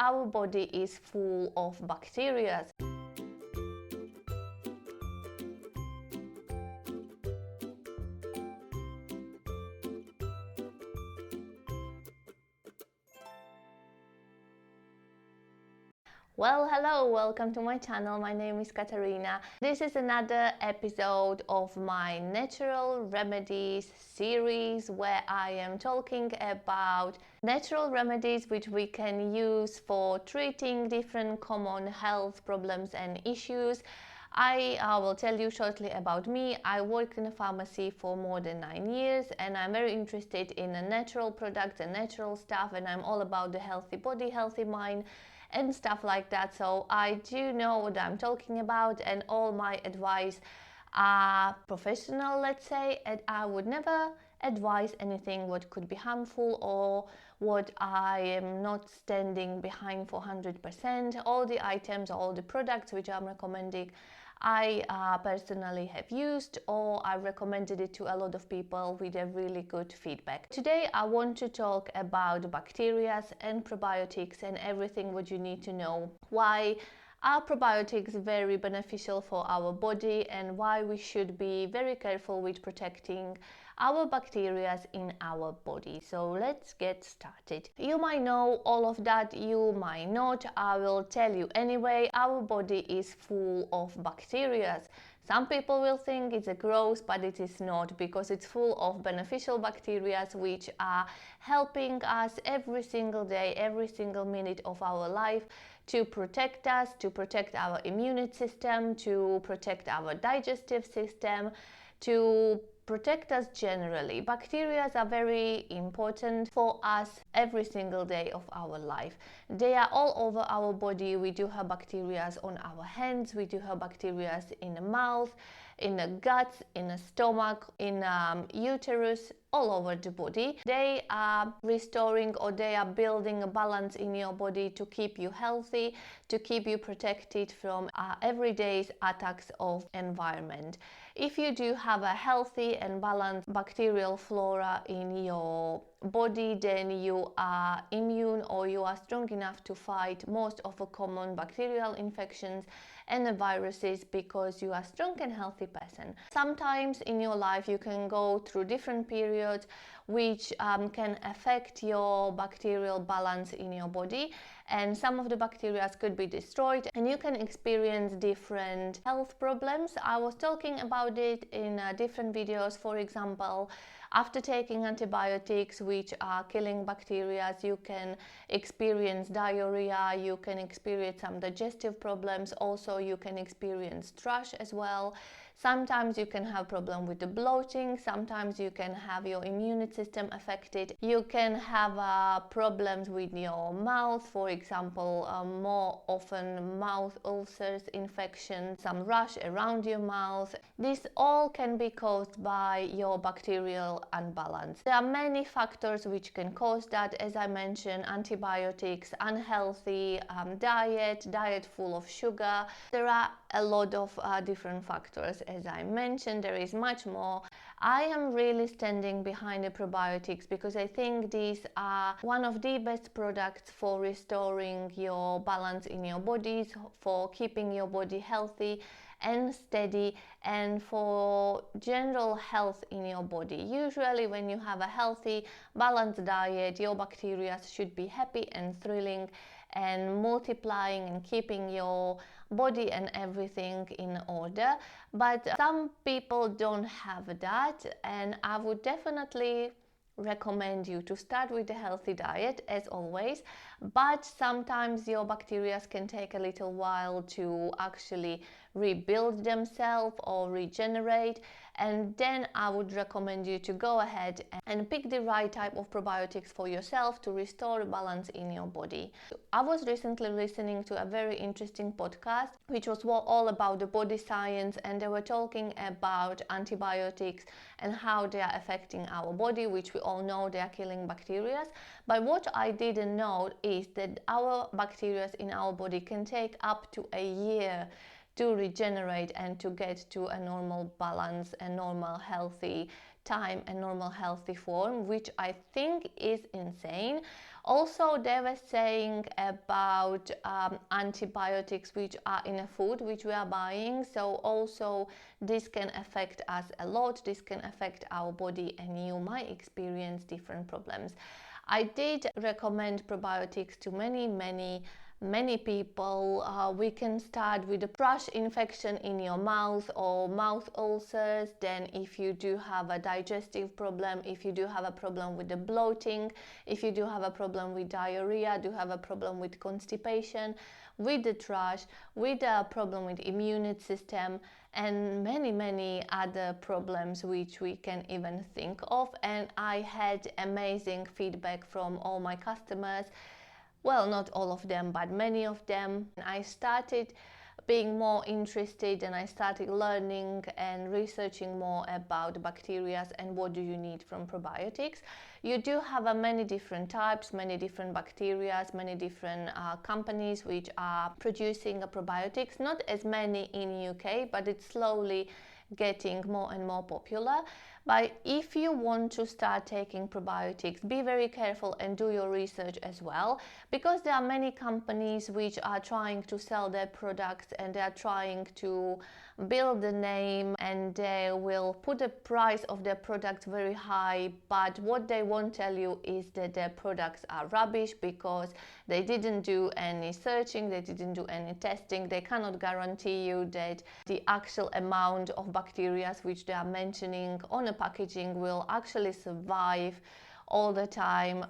our body is full of bacteria. Well, hello, welcome to my channel. My name is Katarina. This is another episode of my Natural Remedies series where I am talking about natural remedies which we can use for treating different common health problems and issues. I will tell you shortly about me. I worked in a pharmacy for more than 9 years and I'm very interested in natural products and natural stuff, and I'm all about the healthy body, healthy mind and stuff like that. So I do know what I'm talking about, and all my advice are professional, let's say, and I would never advise anything what could be harmful or what I am not standing behind for 100%. All the items, all the products which I'm recommending, I personally have used, or I recommended it to a lot of people with a really good feedback. Today I want to talk about bacteria and probiotics and everything what you need to know. Why are probiotics very beneficial for our body and why we should be very careful with protecting our bacteria in our body. So let's get started. You might know all of that, you might not. I will tell you anyway. Our body is full of bacteria. Some people will think it's a gross, but it is not, because it's full of beneficial bacteria which are helping us every single day, every single minute of our life to protect us, to protect our immune system, to protect our digestive system, to protect us generally. Bacteria are very important for us every single day of our life. They are all over our body. We do have bacteria on our hands, we do have bacteria in the mouth, in the guts, in the stomach, in uterus, all over the body. They are restoring, or they are building a balance in your body to keep you healthy, to keep you protected from everyday's attacks of environment. If you do have a healthy and balanced bacterial flora in your body, then you are immune, or you are strong enough to fight most of the common bacterial infections and the viruses, because you are a strong and healthy person. Sometimes in your life you can go through different periods which can affect your bacterial balance in your body, and some of the bacteria could be destroyed and you can experience different health problems. I was talking about it in different videos. For example, after taking antibiotics which are killing bacteria, you can experience diarrhea, you can experience some digestive problems, also you can experience thrush as well. Sometimes you can have problem with the bloating, sometimes you can have your immune system affected, you can have problems with your mouth, for example, more often mouth ulcers, infection, some rash around your mouth. This all can be caused by your bacterial unbalance. There are many factors which can cause that. As I mentioned, antibiotics, unhealthy diet full of sugar. There are a lot of different factors. As I mentioned, there is much more. I am really standing behind the probiotics because I think these are one of the best products for restoring your balance in your bodies, for keeping your body healthy and steady, and for general health in your body. Usually when you have a healthy, balanced diet, your bacteria should be happy and thrilling and multiplying and keeping your body and everything in order. But some people don't have that, and I would definitely recommend you to start with a healthy diet as always, but sometimes your bacteria can take a little while to actually rebuild themselves or regenerate, and then I would recommend you to go ahead and pick the right type of probiotics for yourself to restore balance in your body. I was recently listening to a very interesting podcast which was all about the body science, and they were talking about antibiotics and how they are affecting our body, which we all know they are killing bacteria. But what I didn't know is that our bacteria in our body can take up to a year to regenerate and to get to a normal balance, a normal healthy time, a normal healthy form, which I think is insane. Also, they were saying about antibiotics which are in a food which we are buying. So also this can affect us a lot. This can affect our body, and you might experience different problems. I did recommend probiotics to many people. We can start with a thrush infection in your mouth or mouth ulcers. Then if you do have a digestive problem, if you do have a problem with the bloating, if you do have a problem with diarrhea, do have a problem with constipation, with the thrush, with a problem with immune system, and many other problems which we can even think of. And I had amazing feedback from all my customers. Well, not all of them, but many of them. I started being more interested, and I started learning and researching more about bacteria and what do you need from probiotics. You do have many different types, many different bacteria, many different companies which are producing probiotics. Not as many in UK, but it's slowly getting more and more popular. But if you want to start taking probiotics, be very careful and do your research as well, because there are many companies which are trying to sell their products, and they are trying to build the name, and they will put the price of their products very high, but what they won't tell you is that their products are rubbish because they didn't do any searching, they didn't do any testing. They cannot guarantee you that the actual amount of bacteria which they are mentioning on a packaging will actually survive all the time.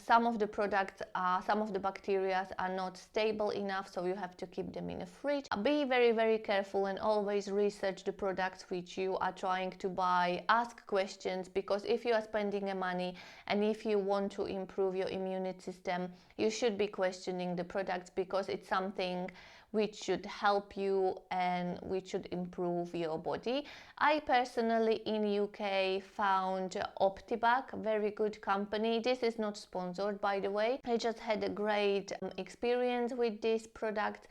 Some of the products, some of the bacteria are not stable enough, so you have to keep them in a fridge. Be very careful and always research the products which you are trying to buy. Ask questions, because if you are spending money and if you want to improve your immune system, you should be questioning the products, because it's something which should help you and which should improve your body. I personally in UK found Optibac, a very good company. This is not sponsored, by the way. I just had a great experience with this product.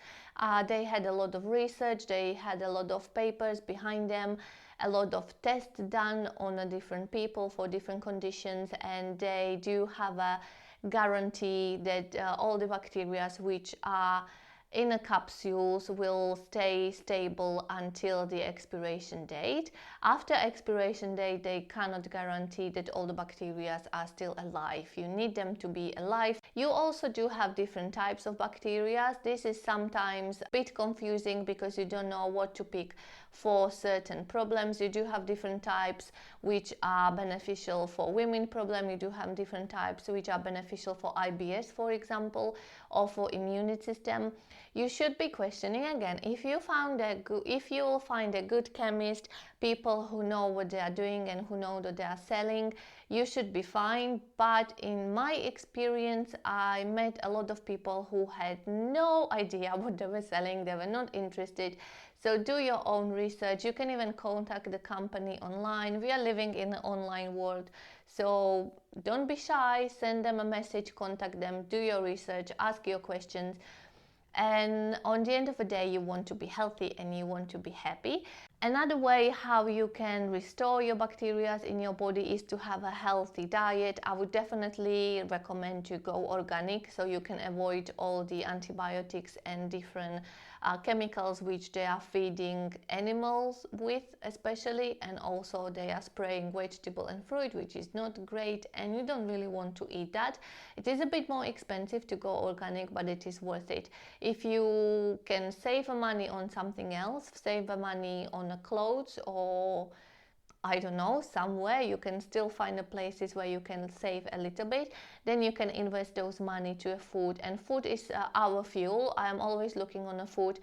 They had a lot of research, they had a lot of papers behind them, a lot of tests done on different people for different conditions, and they do have a guarantee that all the bacteria which are in a capsules will stay stable until the expiration date. After expiration date, they cannot guarantee that all the bacteria are still alive. You need them to be alive. You also do have different types of bacteria. This is sometimes a bit confusing because you don't know what to pick for certain problems. You do have different types which are beneficial for women problem. You do have different types which are beneficial for IBS, for example, or for immune system. You should be questioning again. If you find if you will find a good chemist, people who know what they are doing and who know that they are selling, you should be fine. But in my experience, I met a lot of people who had no idea what they were selling. They were not interested. So do your own research. You can even contact the company online. We are living in an online world, so don't be shy. Send them a message, contact them, do your research, ask your questions. And on the end of the day, you want to be healthy and you want to be happy. Another way how you can restore your bacteria in your body is to have a healthy diet. I would definitely recommend to go organic, so you can avoid all the antibiotics and different chemicals which they are feeding animals with, especially, and also they are spraying vegetable and fruit, which is not great, and you don't really want to eat that. It is a bit more expensive to go organic, but it is worth it. If you can save money on something else, save money on clothes, or I don't know, somewhere you can still find the places where you can save a little bit, then you can invest those money to food. And food is our fuel. I am always looking on a food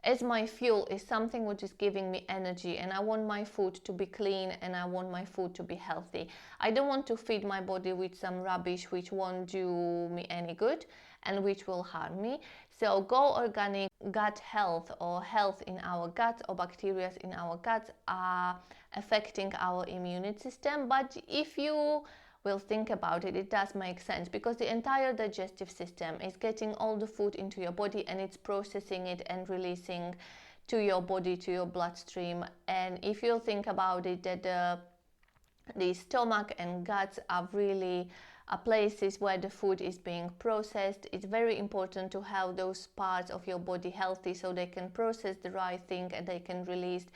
as my fuel, is something which is giving me energy, and I want my food to be clean and I want my food to be healthy. I don't want to feed my body with some rubbish which won't do me any good and which will harm me. So go organic. Gut health, or health in our guts, or bacteria in our guts, are affecting our immune system. But if you will think about it, it does make sense, because the entire digestive system is getting all the food into your body and it's processing it and releasing to your body, to your bloodstream. And if you think about it, that the stomach and guts are really places where the food is being processed. It's very important to have those parts of your body healthy so they can process the right thing and they can release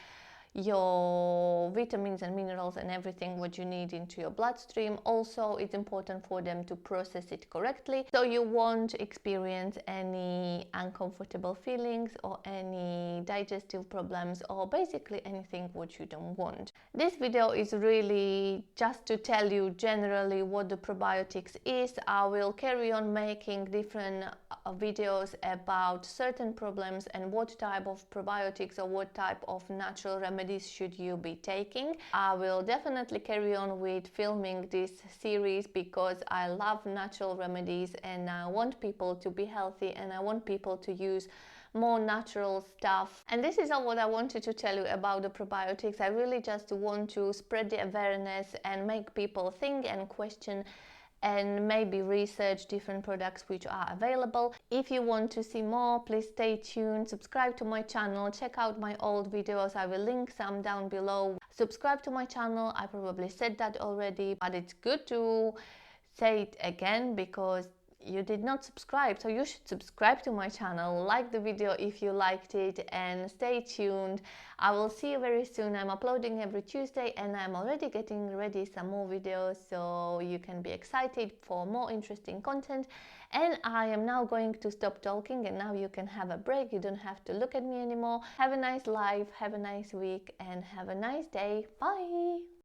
your vitamins and minerals and everything what you need into your bloodstream. Also, it's important for them to process it correctly, so you won't experience any uncomfortable feelings or any digestive problems or basically anything what you don't want. This video is really just to tell you generally what the probiotics is. I will carry on making different videos about certain problems and what type of probiotics or what type of natural remedies should you be taking. I will definitely carry on with filming this series because I love natural remedies and I want people to be healthy and I want people to use more natural stuff. And this is all what I wanted to tell you about the probiotics. I really just want to spread the awareness and make people think and question and maybe research different products which are available. If you want to see more, please stay tuned, subscribe to my channel, check out my old videos, I will link some down below. Subscribe to my channel, I probably said that already, but it's good to say it again because you did not subscribe, so you should subscribe to my channel, like the video if you liked it, and stay tuned. I will see you very soon. I'm uploading every Tuesday and I'm already getting ready some more videos, so you can be excited for more interesting content. And I am now going to stop talking and now you can have a break. You don't have to look at me anymore. Have a nice life, have a nice week, and have a nice day. Bye!